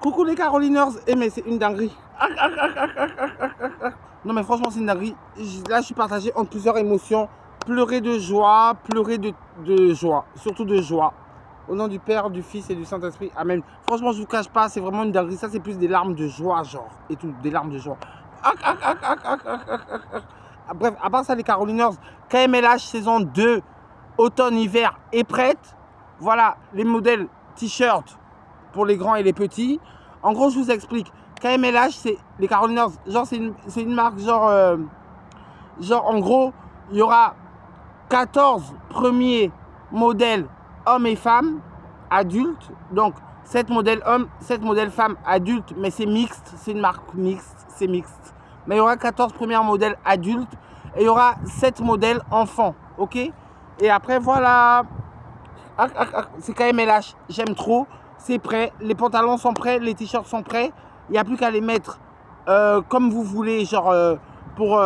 Coucou les Caroliners. Eh mais c'est une dinguerie. Non mais franchement c'est une dinguerie. Là je suis partagé entre plusieurs émotions. Pleurer de joie, pleurer de joie. Surtout de joie. Au nom du Père, du Fils et du Saint-Esprit. Amen. Franchement je vous cache pas, c'est vraiment une dinguerie. Ça c'est plus des larmes de joie genre. Et tout, des larmes de joie. Bref, à part ça les Caroliners, KMLH saison 2, automne-hiver est prête. Voilà les modèles t-shirt pour les grands et les petits. En gros, je vous explique. KMLH, c'est les Caroliners. Genre, c'est une marque, genre, en gros, il y aura 14 premiers modèles hommes et femmes adultes. Donc, 7 modèles hommes, 7 modèles femmes adultes, mais c'est mixte. C'est une marque mixte. C'est mixte. Mais il y aura 14 premiers modèles adultes et il y aura 7 modèles enfants. OK? Et après, voilà. C'est KMLH. J'aime trop. C'est prêt, les pantalons sont prêts, les t-shirts sont prêts. Il n'y a plus qu'à les mettre comme vous voulez, genre pour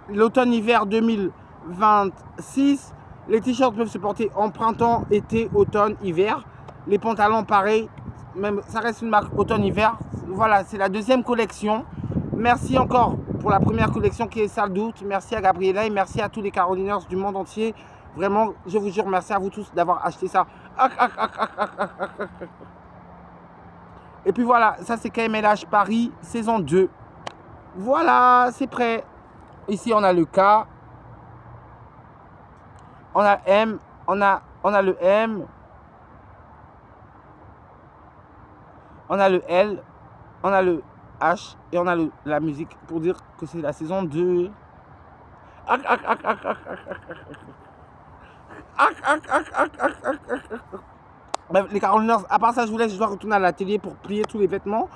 l'automne-hiver 2026. Les t-shirts peuvent se porter en printemps, été, automne, hiver. Les pantalons pareil, même ça reste une marque automne-hiver. Voilà, c'est la deuxième collection. Merci encore pour la première collection qui est Sale Doute. Merci à Gabriela et merci à tous les Caroliners du monde entier. Vraiment, je vous jure, merci à vous tous d'avoir acheté ça. Et puis voilà, ça c'est KMLH Paris, saison 2. Voilà, c'est prêt. Ici, on a le K. On a M. On a le M. On a le L. On a le H. Et on a la musique pour dire que c'est la saison 2. Bref, les Caroliners, à part ça, je vous laisse, je dois retourner à l'atelier pour plier tous les vêtements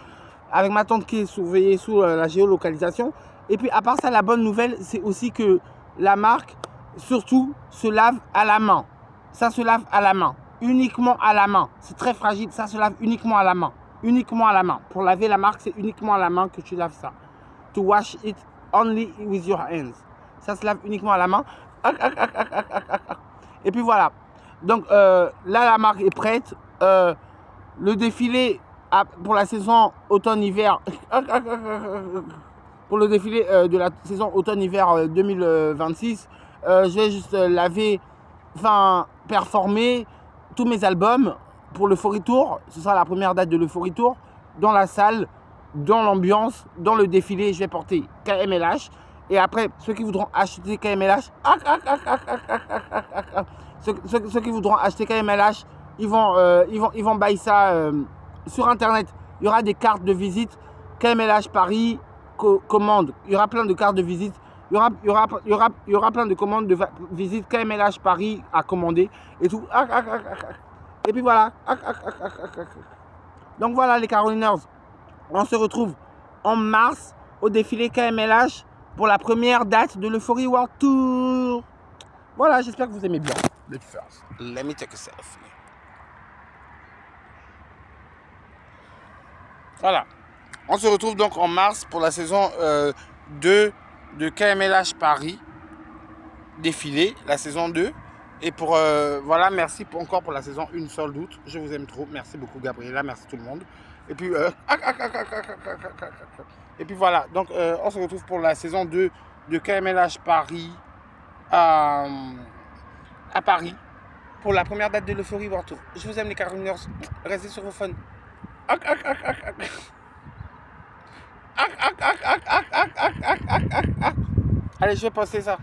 avec ma tante qui est surveillée sous la géolocalisation. Et puis, à part ça, la bonne nouvelle, c'est aussi que la marque, surtout, se lave à la main. Ça se lave à la main, uniquement à la main. C'est très fragile, ça se lave uniquement à la main. Uniquement à la main. Pour laver la marque, c'est uniquement à la main que tu laves ça. To wash it only with your hands. Ça se lave uniquement à la main. Et puis voilà. Donc là, la marque est prête. Le défilé pour la saison automne-hiver. Pour le défilé de la saison automne-hiver 2026, je vais juste laver, enfin performer tous mes albums pour l'Euphorie Tour. Ce sera la première date de l'Euphorie Tour. Dans la salle, dans l'ambiance, dans le défilé, je vais porter KMLH. Et après, ceux qui voudront acheter KMLH, ceux qui voudront acheter KMLH, ils vont buy ça sur Internet. Il y aura des cartes de visite KMLH Paris, commande. Il y aura plein de cartes de visite. Il y aura plein de commandes de visite KMLH Paris à commander et tout. Et puis voilà. Donc voilà les Caroliners. On se retrouve en mars au défilé KMLH pour la première date de l'Euphorie World Tour. Voilà, j'espère que vous aimez bien. But first, let me take a selfie. Voilà. On se retrouve donc en mars pour la saison 2 de KMLH Paris. Défilé, la saison 2. Et pour, voilà, merci encore pour la saison 1 Sale Doute. Je vous aime trop. Merci beaucoup Gabriela, merci tout le monde. Et puis, voilà, donc on se retrouve pour la saison 2 de KMLH Paris à Paris pour la première date de l'Euphorie World Tour. Je vous aime les Caroliners, restez sur vos phones. Allez, je vais poster ça.